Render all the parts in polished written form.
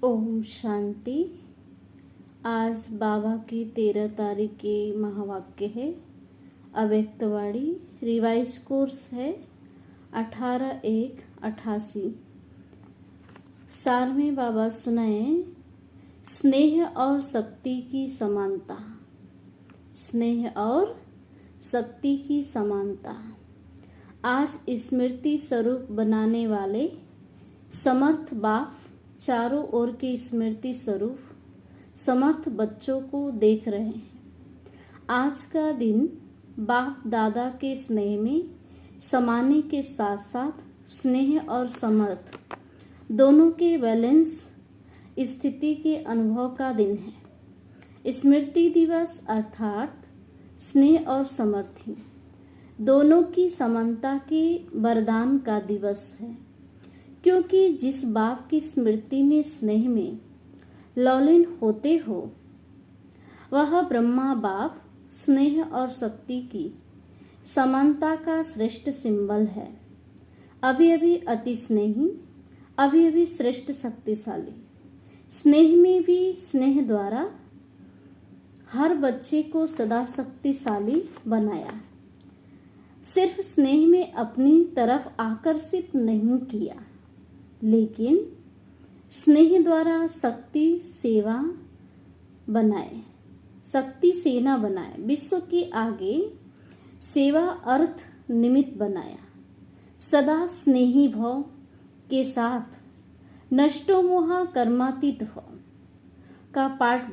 ओम शांति। आज बाबा की 13 तारीख के महावाक्य है। अव्यक्तवाणी रिवाइज कोर्स है 18/1/88। सार में बाबा सुनाए स्नेह और शक्ति की समानता। स्नेह और शक्ति की समानता। आज स्मृति स्वरूप बनाने वाले समर्थ बाप चारों ओर के स्मृति स्वरूप समर्थ बच्चों को देख रहे हैं। आज का दिन बाप दादा के स्नेह में समाने के साथ साथ स्नेह और समर्थ दोनों के बैलेंस स्थिति के अनुभव का दिन है। स्मृति दिवस अर्थात स्नेह और समर्थी दोनों की समानता के वरदान का दिवस है, क्योंकि जिस बाप की स्मृति में स्नेह में लौलीन होते हो वह ब्रह्मा बाप स्नेह और शक्ति की समानता का श्रेष्ठ सिंबल है। अभी अभी अति स्नेही, अभी अभी श्रेष्ठ शक्तिशाली। स्नेह में भी स्नेह द्वारा हर बच्चे को सदा शक्तिशाली बनाया। सिर्फ स्नेह में अपनी तरफ आकर्षित नहीं किया, लेकिन स्नेह द्वारा शक्ति सेवा बनाए, शक्ति सेना बनाए, विश्व के आगे सेवा अर्थ निमित्त बनाया। सदा स्नेही भाव के साथ नष्टो मोहा कर्मातीत भाव का पाठ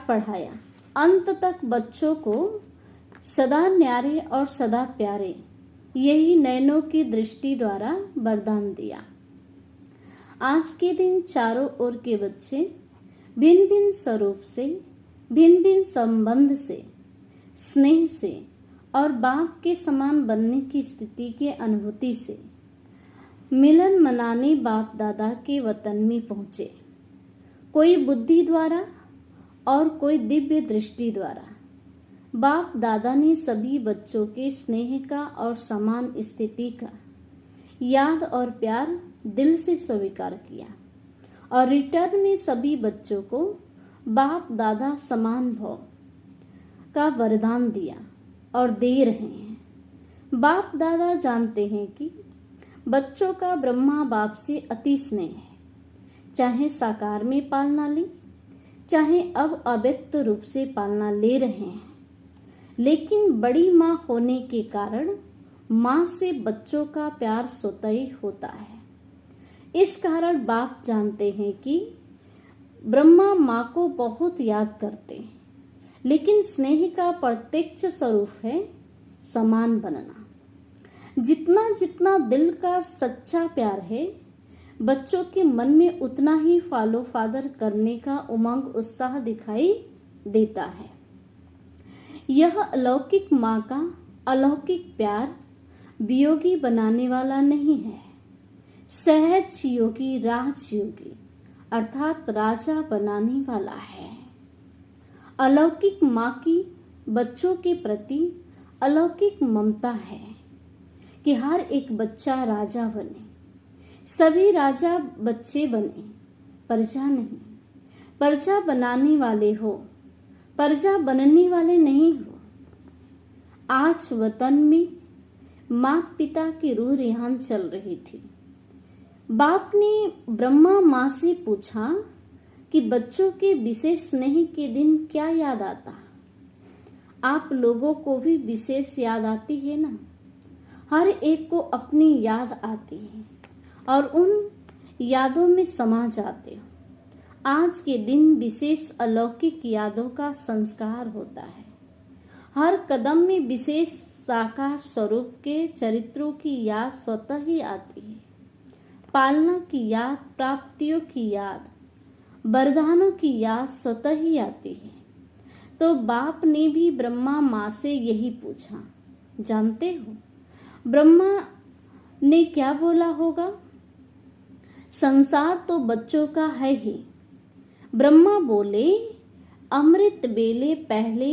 पढ़ाया। अंत तक बच्चों को सदा न्यारे और सदा प्यारे यही नयनों की दृष्टि द्वारा वरदान दिया। आज के दिन चारों ओर के बच्चे भिन्न भिन्न स्वरूप से, भिन्न भिन्न संबंध से, स्नेह से और बाप के समान बनने की स्थिति के अनुभूति से मिलन मनाने बाप दादा के वतन में पहुँचे। कोई बुद्धि द्वारा और कोई दिव्य दृष्टि द्वारा। बाप दादा ने सभी बच्चों के स्नेह का और समान स्थिति का याद और प्यार दिल से स्वीकार किया और रिटर्न में सभी बच्चों को बाप दादा समान भाव का वरदान दिया और दे रहे हैं। बाप दादा जानते हैं कि बच्चों का ब्रह्मा बाप से अति स्नेह है, चाहे साकार में पालना ले, चाहे अब अव्यक्त रूप से पालना ले रहे हैं। लेकिन बड़ी माँ होने के कारण माँ से बच्चों का प्यार स्वतः ही होता है। इस कारण बाप जानते हैं कि ब्रह्मा माँ को बहुत याद करते हैं, लेकिन स्नेह का प्रत्यक्ष स्वरूप है समान बनना। जितना जितना दिल का सच्चा प्यार है बच्चों के मन में, उतना ही फॉलो फादर करने का उमंग उत्साह दिखाई देता है। यह अलौकिक माँ का अलौकिक प्यार वियोगी बनाने वाला नहीं है, सहज योगी राजयोगी अर्थात राजा बनाने वाला है। अलौकिक माँ की बच्चों के प्रति अलौकिक ममता है कि हर एक बच्चा राजा बने, सभी राजा बच्चे बने, प्रजा नहीं। प्रजा बनाने वाले हो, प्रजा बनने वाले नहीं हो। आज वतन में माता पिता की रूह रेहान चल रही थी। बाप ने ब्रह्मा माँ से पूछा कि बच्चों के विशेष स्नेह के दिन क्या याद आता। आप लोगों को भी विशेष याद आती है ना। हर एक को अपनी याद आती है और उन यादों में समा जाते हो। आज के दिन विशेष अलौकिक यादों का संस्कार होता है। हर कदम में विशेष साकार स्वरूप के चरित्रों की याद स्वतः ही आती है। पालना की याद, प्राप्तियों की याद, वरदानों की याद स्वतः ही आती है। तो बाप ने भी ब्रह्मा माँ से यही पूछा। जानते हो ब्रह्मा ने क्या बोला होगा? संसार तो बच्चों का है ही। ब्रह्मा बोले, अमृत बेले पहले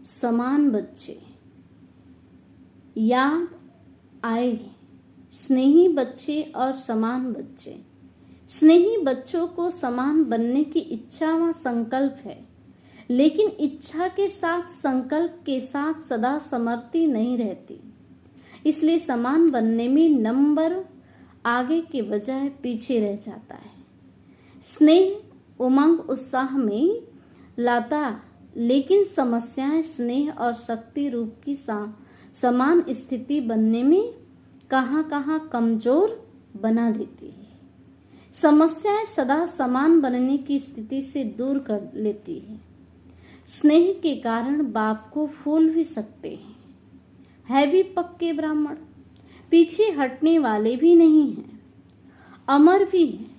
समान बच्चे याद आए, स्नेही बच्चे और समान बच्चे स्नेही बच्चों को समान बनने की इच्छा व संकल्प है, लेकिन इच्छा के साथ संकल्प के साथ सदा समर्थी नहीं रहती। इसलिए समान बनने में नंबर आगे के बजाय पीछे रह जाता है। स्नेह उमंग उत्साह में लाता, लेकिन समस्याएं स्नेह और शक्ति रूप की समान स्थिति बनने में कहाँ कहाँ कमजोर बना देती है। समस्याएं सदा समान बनने की स्थिति से दूर कर लेती है। स्नेह के कारण बाप को फूल भी सकते हैं, है भी पक्के ब्राह्मण, पीछे हटने वाले भी नहीं हैं, अमर भी हैं।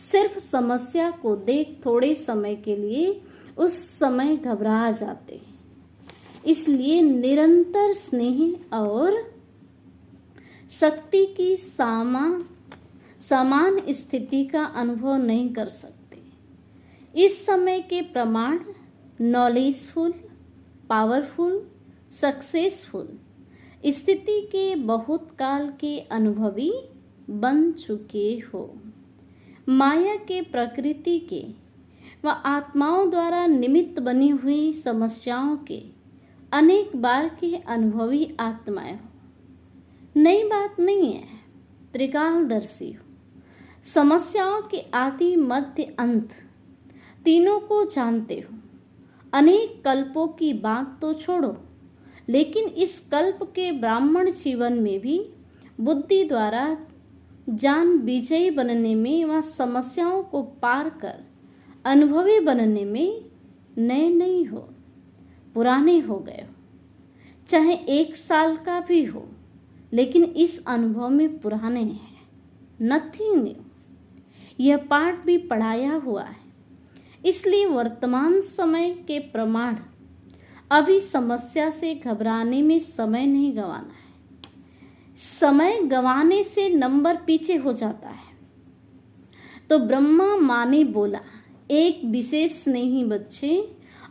सिर्फ समस्या को देख थोड़े समय के लिए उस समय घबरा जाते हैं। इसलिए निरंतर स्नेह और शक्ति की समान स्थिति का अनुभव नहीं कर सकते। इस समय के प्रमाण नॉलेजफुल, पावरफुल, सक्सेसफुल स्थिति के बहुत काल के अनुभवी बन चुके हो। माया के प्रकृति के व आत्माओं द्वारा निमित्त बनी हुई समस्याओं के अनेक बार के अनुभवी आत्माएं हो। नई बात नहीं है, त्रिकालदर्शी हो। समस्याओं के आदि मध्य अंत तीनों को जानते हो। अनेक कल्पों की बात तो छोड़ो, लेकिन इस कल्प के ब्राह्मण जीवन में भी बुद्धि द्वारा जान विजयी बनने में व समस्याओं को पार कर अनुभवी बनने में नए नहीं हो, पुराने हो गए हो। चाहे 1 साल का भी हो, लेकिन इस अनुभव में पुराने हैं। Nothing new. यह पाठ भी पढ़ाया हुआ है। इसलिए वर्तमान समय के प्रमाण अभी समस्या से घबराने में समय नहीं गंवाना है। समय गंवाने से नंबर पीछे हो जाता है। तो ब्रह्मा माँ ने बोला, एक विशेष स्नेही बच्चे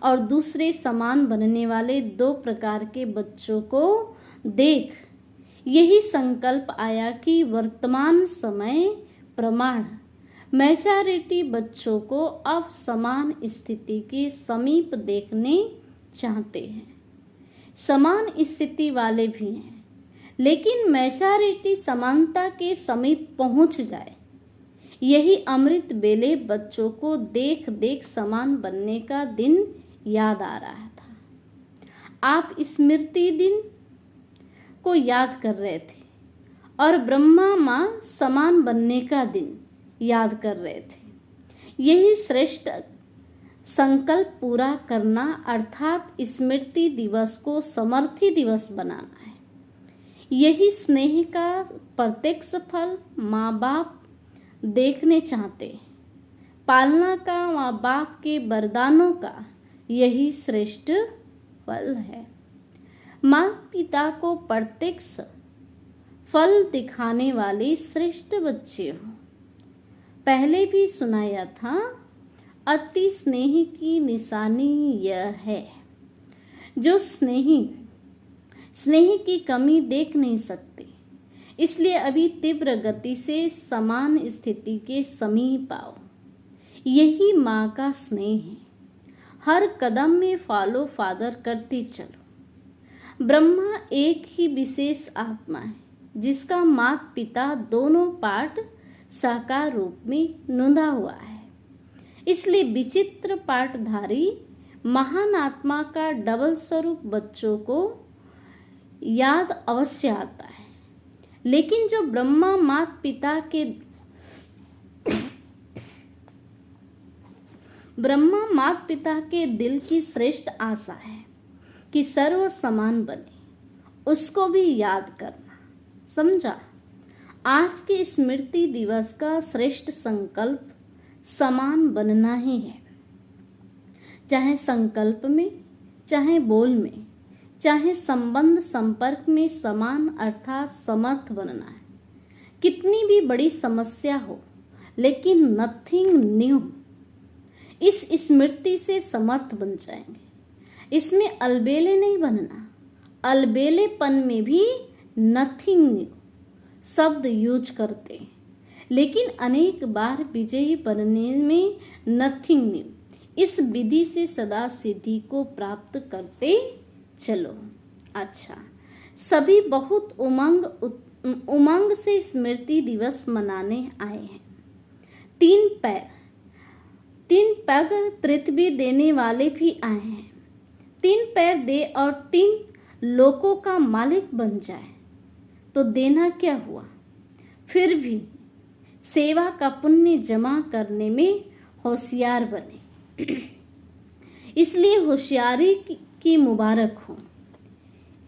और दूसरे समान बनने वाले 2 प्रकार के बच्चों को देख यही संकल्प आया कि वर्तमान समय प्रमाण मेजॉरिटी बच्चों को अब समान स्थिति के समीप देखने चाहते हैं। समान स्थिति वाले भी हैं, लेकिन मेजॉरिटी समानता के समीप पहुंच जाए, यही अमृत बेले बच्चों को देख देख समान बनने का दिन याद आ रहा था। आप स्मृति दिन को याद कर रहे थे और ब्रह्मा माँ समान बनने का दिन याद कर रहे थे। यही श्रेष्ठ संकल्प पूरा करना अर्थात स्मृति दिवस को समर्थी दिवस बनाना है। यही स्नेह का प्रत्यक्ष फल माँ बाप देखने चाहते हैं। पालना का माँ बाप के वरदानों का यही श्रेष्ठ फल है। माँ पिता को प्रत्यक्ष फल दिखाने वाले श्रेष्ठ बच्चे हो। पहले भी सुनाया था, अति स्नेही की निशानी यह है, जो स्नेही की कमी देख नहीं सकते। इसलिए अभी तीव्र गति से समान स्थिति के समीप आओ। यही माँ का स्नेह है। हर कदम में फॉलो फादर करते चलो। ब्रह्मा एक ही विशेष आत्मा है, जिसका माता पिता दोनों पाठ साकार रूप में नोंदा हुआ है। इसलिए विचित्र पाठधारी महान आत्मा का डबल स्वरूप बच्चों को याद अवश्य आता है। लेकिन जो ब्रह्मा माता पिता के दिल की श्रेष्ठ आशा है कि सर्व समान बने, उसको भी याद करना। समझा? आज के स्मृति दिवस का श्रेष्ठ संकल्प समान बनना ही है। चाहे संकल्प में, चाहे बोल में, चाहे संबंध संपर्क में समान अर्थात समर्थ बनना है। कितनी भी बड़ी समस्या हो, लेकिन नथिंग न्यू। इस स्मृति से समर्थ बन जाएंगे। इसमें अलबेले नहीं बनना। अलबेलेपन में भी नथिंग न्यू शब्द यूज करते हैं, लेकिन अनेक बार विजयी बनने में नथिंग न्यू। इस विधि से सदा सिद्धि को प्राप्त करते चलो। अच्छा, सभी बहुत उमंग से स्मृति दिवस मनाने आए हैं। 3 पग पृथ्वी देने वाले भी आए हैं। 3 पैर दे और 3 लोकों का मालिक बन जाए तो देना क्या हुआ। फिर भी सेवा का पुण्य जमा करने में होशियार बने। इसलिए होशियारी की मुबारक हो।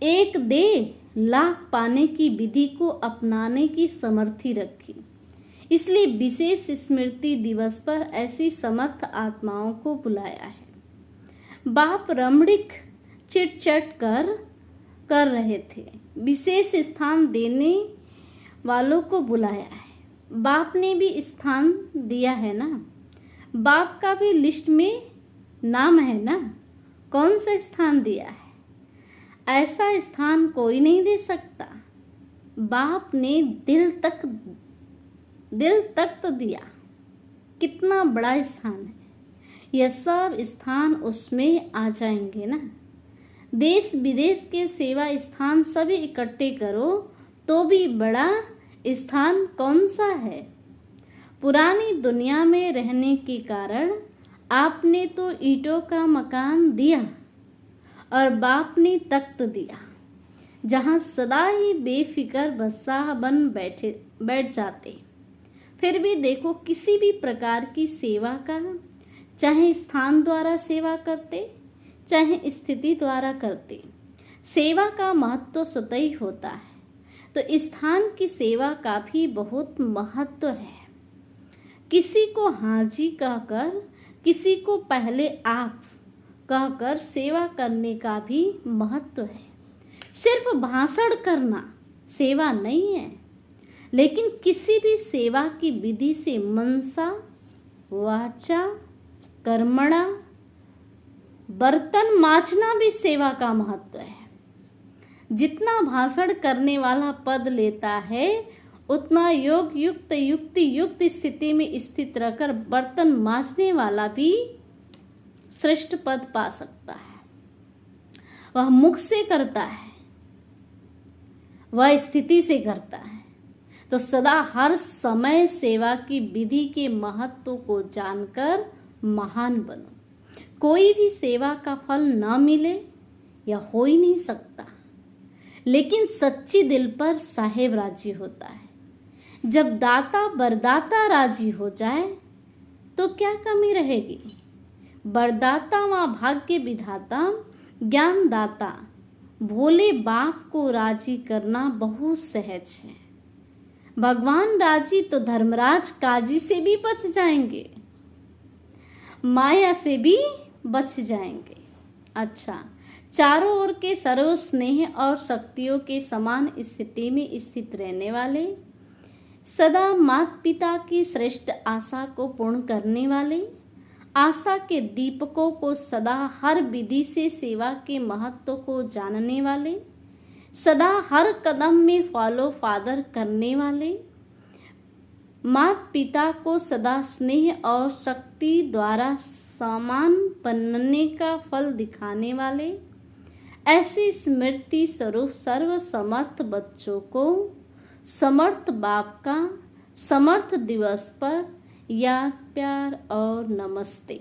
एक दे लाख पाने की विधि को अपनाने की समर्थी रखी। इसलिए विशेष स्मृति दिवस पर ऐसी समर्थ आत्माओं को बुलाया है। बाप रमणीक चिट-चट कर रहे थे। विशेष स्थान देने वालों को बुलाया है। बाप ने भी स्थान दिया है ना। बाप का भी लिस्ट में नाम है ना। कौन सा स्थान दिया है? ऐसा स्थान कोई नहीं दे सकता। बाप ने दिल तक तो दिया। कितना बड़ा स्थान है। यह सब स्थान उसमें आ जाएंगे ना। देश विदेश के सेवा स्थान सभी इकट्ठे करो तो भी बड़ा स्थान कौन सा है। पुरानी दुनिया में रहने के कारण आपने तो ईंटों का मकान दिया और बाप ने तख्त दिया, जहां सदा ही बेफिक्र बादशाह बन बैठ जाते। फिर भी देखो, किसी भी प्रकार की सेवा का, चाहे स्थान द्वारा सेवा करते चाहे स्थिति द्वारा करते, सेवा का महत्व तो स्वतः ही होता है। तो स्थान की सेवा का भी बहुत महत्व है। किसी को हाजी कहकर, किसी को पहले आप कहकर सेवा करने का भी महत्व है। सिर्फ भाषण करना सेवा नहीं है, लेकिन किसी भी सेवा की विधि से मनसा वाचा कर्मणा बर्तन मांजना भी सेवा का महत्व है। जितना भाषण करने वाला पद लेता है, उतना योग युक्त स्थिति में स्थित रहकर बर्तन मांजने वाला भी श्रेष्ठ पद पा सकता है। वह मुख से करता है, वह स्थिति से करता है। तो सदा हर समय सेवा की विधि के महत्व को जानकर महान बनो। कोई भी सेवा का फल न मिले या हो ही नहीं सकता, लेकिन सच्ची दिल पर साहेब राजी होता है। जब दाता बरदाता राजी हो जाए तो क्या कमी रहेगी। बरदाता व भाग्य विधाता ज्ञानदाता भोले बाप को राजी करना बहुत सहज है। भगवान राजी तो धर्मराज काजी से भी बच जाएंगे, माया से भी बच जाएंगे। अच्छा, चारों ओर के सर्व स्नेह और शक्तियों के समान स्थिति में स्थित रहने वाले, सदा माता पिता की श्रेष्ठ आशा को पूर्ण करने वाले, आशा के दीपकों को सदा हर विधि से सेवा के महत्व को जानने वाले, सदा हर कदम में फॉलो फादर करने वाले, माता पिता को सदा स्नेह और शक्ति द्वारा समान बनने का फल दिखाने वाले, ऐसे स्मृति स्वरूप सर्व समर्थ बच्चों को समर्थ बाप का समर्थ दिवस पर याद, प्यार और नमस्ते।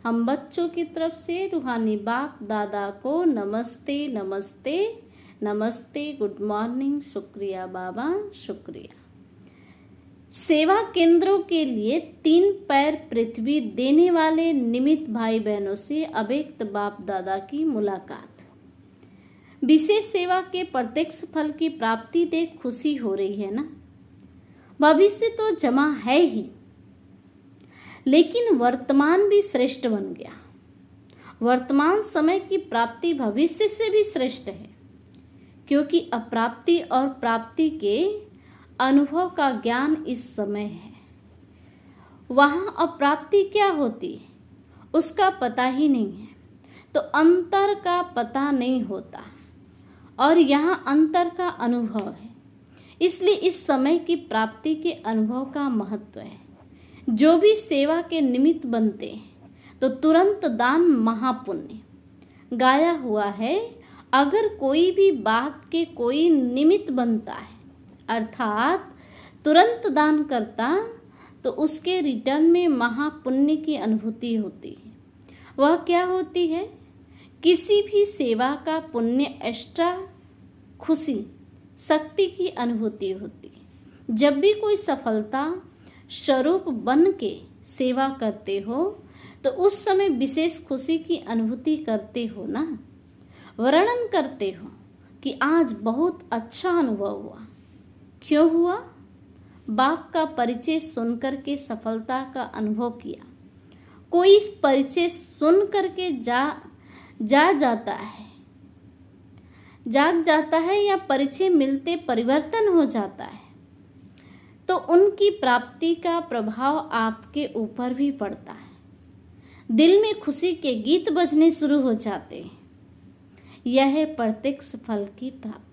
हम बच्चों की तरफ से रूहानी बाप दादा को नमस्ते नमस्ते नमस्ते, गुड मॉर्निंग, शुक्रिया बाबा, शुक्रिया। सेवा केंद्रों के लिए 3 पैर पृथ्वी देने वाले निमित्त भाई बहनों से अव्यक्त बाप दादा की मुलाकात। विशेष सेवा के प्रत्यक्ष फल की प्राप्ति देख खुशी हो रही है ना। भविष्य तो जमा है ही, लेकिन वर्तमान भी श्रेष्ठ बन गया। वर्तमान समय की प्राप्ति भविष्य से भी श्रेष्ठ है, क्योंकि अप्राप्ति और प्राप्ति के अनुभव का ज्ञान इस समय है। वहां अप्राप्ति क्या होती है उसका पता ही नहीं है, तो अंतर का पता नहीं होता, और यहाँ अंतर का अनुभव है। इसलिए इस समय की प्राप्ति के अनुभव का महत्व है। जो भी सेवा के निमित्त बनते हैं तो तुरंत दान महापुण्य। गाया हुआ है, अगर कोई भी बात के कोई निमित्त बनता है अर्थात तुरंत दान करता तो उसके रिटर्न में महापुण्य की अनुभूति होती है। वह क्या होती है? किसी भी सेवा का पुण्य एक्स्ट्रा खुशी शक्ति की अनुभूति होती है। जब भी कोई सफलता स्वरूप बन के सेवा करते हो तो उस समय विशेष खुशी की अनुभूति करते हो ना, वर्णन करते हो कि आज बहुत अच्छा अनुभव हुआ। क्यों हुआ? बाप का परिचय सुनकर के सफलता का अनुभव किया। कोई इस परिचय सुन करके जाग जाता है या परिचय मिलते परिवर्तन हो जाता है तो उनकी प्राप्ति का प्रभाव आपके ऊपर भी पड़ता है। दिल में खुशी के गीत बजने शुरू हो जाते हैं। यह है प्रत्यक्ष फल की प्राप्ति।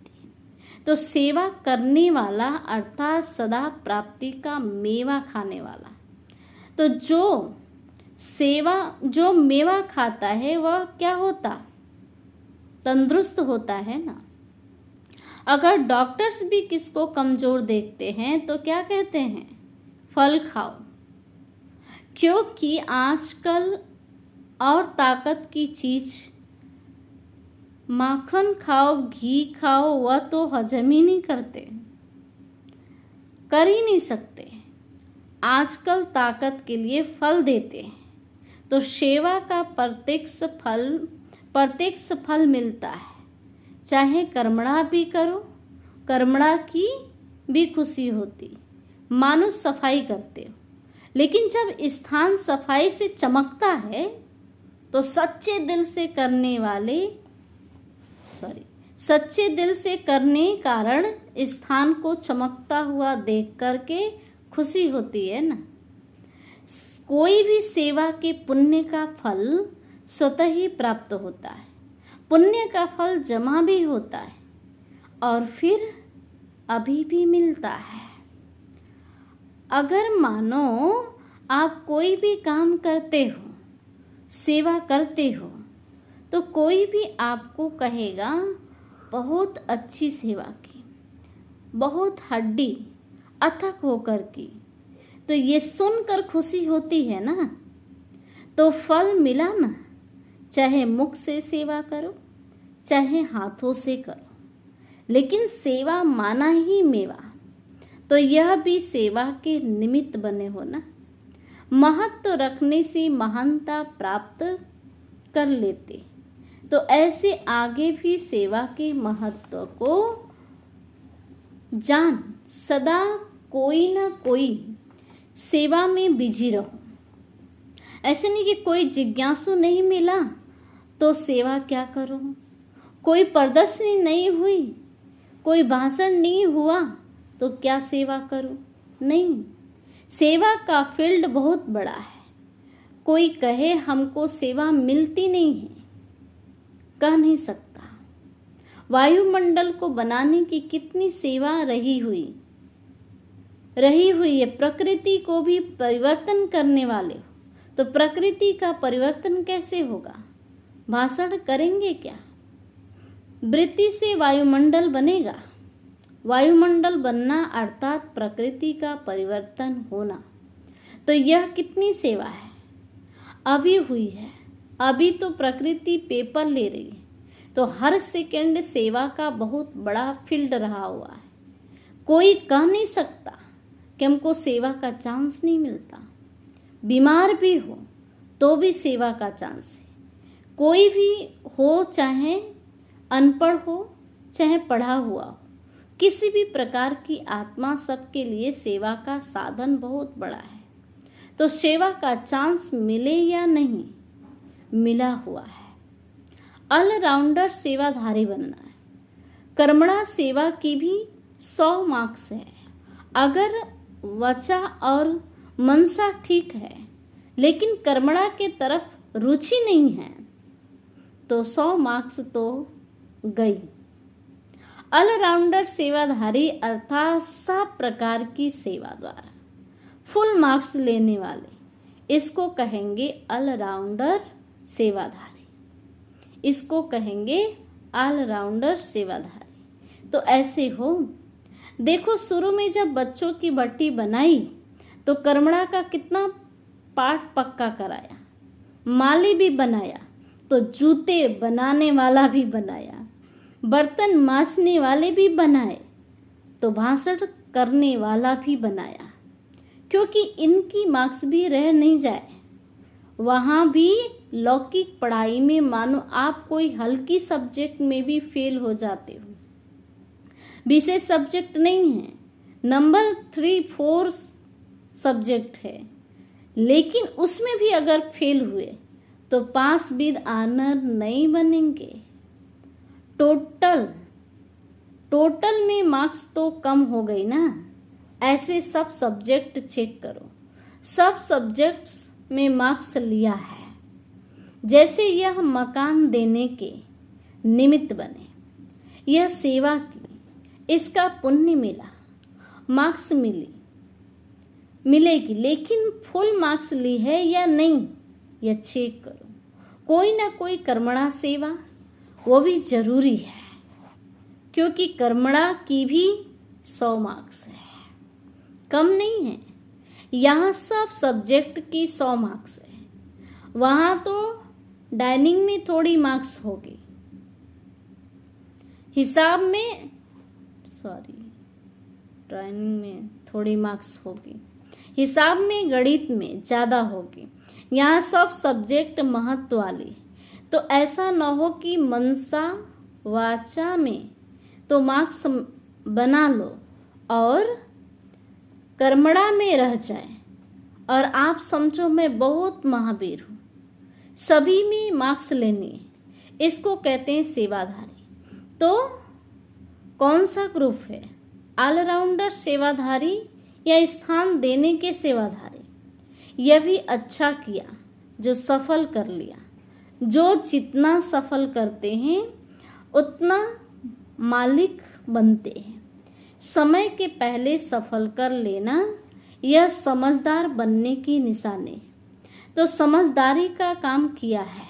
तो सेवा करने वाला अर्थात सदा प्राप्ति का मेवा खाने वाला। तो जो मेवा खाता है वह क्या होता? तंदुरुस्त होता है ना। अगर डॉक्टर्स भी किसको कमजोर देखते हैं तो क्या कहते हैं? फल खाओ। क्योंकि आजकल और ताकत की चीज माखन खाओ, घी खाओ, वह तो हजम ही नहीं करते, कर ही नहीं सकते। आजकल ताकत के लिए फल देते हैं। तो सेवा का प्रत्यक्ष फल मिलता है। चाहे कर्मणा भी करो, कर्मणा की भी खुशी होती। मानो सफाई करते हो, लेकिन जब स्थान सफाई से चमकता है तो सच्चे दिल से करने कारण स्थान को चमकता हुआ देख करके खुशी होती है ना। कोई भी सेवा के पुण्य का फल स्वतः ही प्राप्त होता है। पुण्य का फल जमा भी होता है और फिर अभी भी मिलता है। अगर मानो आप कोई भी काम करते हो, सेवा करते हो, तो कोई भी आपको कहेगा बहुत अच्छी सेवा की, बहुत हड्डी अथक होकर की, तो ये सुनकर खुशी होती है ना। तो फल मिला ना। चाहे मुख से सेवा करो, चाहे हाथों से करो, लेकिन सेवा माना ही मेवा। तो यह भी सेवा के निमित्त बने हो ना। महत्व रखने से महानता प्राप्त कर लेते। तो ऐसे आगे भी सेवा के महत्व को जान सदा कोई ना कोई सेवा में बिजी रहो। ऐसे नहीं कि कोई जिज्ञासु नहीं मिला तो सेवा क्या करो, कोई प्रदर्शनी नहीं हुई, कोई भाषण नहीं हुआ तो क्या सेवा करूं। नहीं, सेवा का फील्ड बहुत बड़ा है। कोई कहे हमको सेवा मिलती नहीं है, कह नहीं सकता। वायुमंडल को बनाने की कितनी सेवा रही हुई है। प्रकृति को भी परिवर्तन करने वाले हो, तो प्रकृति का परिवर्तन कैसे होगा? भाषण करेंगे क्या? वृत्ति से वायुमंडल बनेगा। वायुमंडल बनना अर्थात प्रकृति का परिवर्तन होना। तो यह कितनी सेवा है? अभी हुई है। अभी तो प्रकृति पेपर ले रही है। तो हर सेकंड सेवा का बहुत बड़ा फील्ड रहा हुआ है। कोई कह नहीं सकता कि हमको सेवा का चांस नहीं मिलता। बीमार भी हो तो भी सेवा का चांस है। कोई भी हो, चाहे अनपढ़ हो चाहे पढ़ा हुआ हो, किसी भी प्रकार की आत्मा, सबके लिए सेवा का साधन बहुत बड़ा है। तो सेवा का चांस मिले या नहीं, मिला हुआ है। ऑलराउंडर सेवाधारी बनना है। कर्मणा सेवा की भी 100 मार्क्स है। अगर वचा और मनसा ठीक है लेकिन कर्मणा के तरफ रुचि नहीं है तो 100 मार्क्स तो गई। ऑलराउंडर सेवाधारी अर्थात सब प्रकार की सेवा द्वारा फुल मार्क्स लेने वाले, इसको कहेंगे ऑलराउंडर सेवाधारी, इसको कहेंगे ऑलराउंडर सेवाधारी। तो ऐसे हो, देखो शुरू में जब बच्चों की बट्टी बनाई तो कर्मड़ा का कितना पाठ पक्का कराया, माली भी बनाया, तो जूते बनाने वाला भी बनाया, बर्तन मांजने वाले भी बनाए, तो भाषण करने वाला भी बनाया, क्योंकि इनकी मार्क्स भी रह नहीं जाए। वहाँ भी लौकिक पढ़ाई में मानो आप कोई हल्की सब्जेक्ट में भी फेल हो जाते हो, विशेष सब्जेक्ट नहीं है, नंबर 3-4 सब्जेक्ट है, लेकिन उसमें भी अगर फेल हुए तो पास विद ऑनर नहीं बनेंगे। टोटल में मार्क्स तो कम हो गई ना। ऐसे सब सब्जेक्ट चेक करो, सब सब्जेक्ट्स में मार्क्स लिया है। जैसे यह मकान देने के निमित्त बने, यह सेवा की, इसका पुण्य मिला, मार्क्स मिलेगी, लेकिन फुल मार्क्स ली है या नहीं यह चेक करो। कोई ना कोई कर्मणा सेवा वो भी जरूरी है, क्योंकि कर्मणा की भी 100 मार्क्स है, कम नहीं है। यहाँ सब सब्जेक्ट की 100 मार्क्स है, वहाँ तो डाइनिंग में थोड़ी मार्क्स होगी, हिसाब में डाइनिंग में थोड़ी मार्क्स होगी, हिसाब में गणित में ज़्यादा होगी। यहाँ सब सब्जेक्ट महत्व वाली, तो ऐसा न हो कि मनसा वाचा में तो मार्क्स बना लो और कर्मणा में रह जाए और आप समझो मैं बहुत महावीर हूँ, सभी में मार्क्स लेनी है, इसको कहते हैं सेवाधारी। तो कौन सा ग्रुप है, ऑलराउंडर सेवाधारी या स्थान देने के सेवाधारी? यह भी अच्छा किया जो सफल कर लिया। जो जितना सफल करते हैं उतना मालिक बनते हैं। समय के पहले सफल कर लेना यह समझदार बनने की निशानी। तो समझदारी का काम किया है।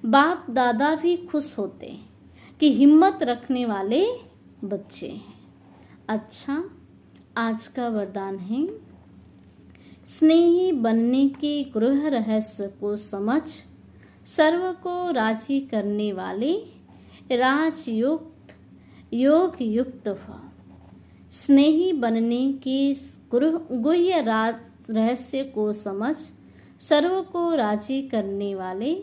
बाप दादा भी खुश होते हैं कि हिम्मत रखने वाले बच्चे हैं। अच्छा, आज का वरदान है, स्नेही बनने के गृह रहस्य को समझ सर्व को राजी करने वाले राजयुक्त योग युक्त भव। स्नेही बनने के गुह्य रहस्य को समझ सर्व को राजी करने वाले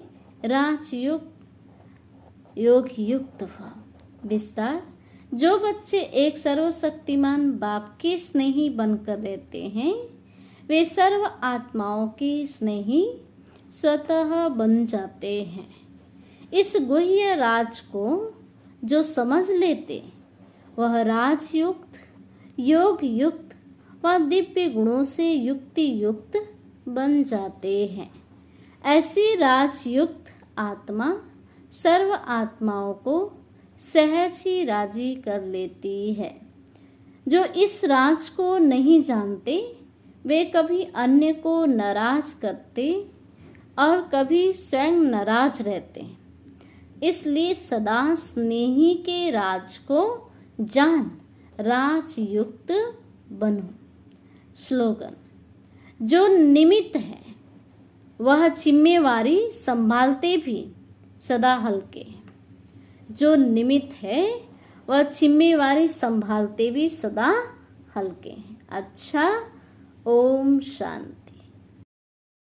राजयुक्त योग युक्त भव। विस्तार, जो बच्चे एक सर्वशक्तिमान बाप के स्नेही बनकर रहते हैं वे सर्व आत्माओं के स्नेही स्वतः बन जाते हैं। इस गुह्य राज को जो समझ लेते वह राजयुक्त योग युक्त व दिव्य गुणों से युक्ति युक्त बन जाते हैं। ऐसी राजयुक्त आत्मा सर्व आत्माओं को सहज ही राजी कर लेती है। जो इस राज को नहीं जानते वे कभी अन्य को नाराज करते और कभी स्वयं नाराज रहते हैं। इसलिए सदा स्नेही के राज को जान राजयुक्त बनो। स्लोगन, जो निमित्त है वह जिम्मेवारी संभालते भी सदा हल्के हैं। जो निमित्त है वह जिम्मेवारी संभालते भी सदा हल्के हैं। अच्छा, ओम शांति।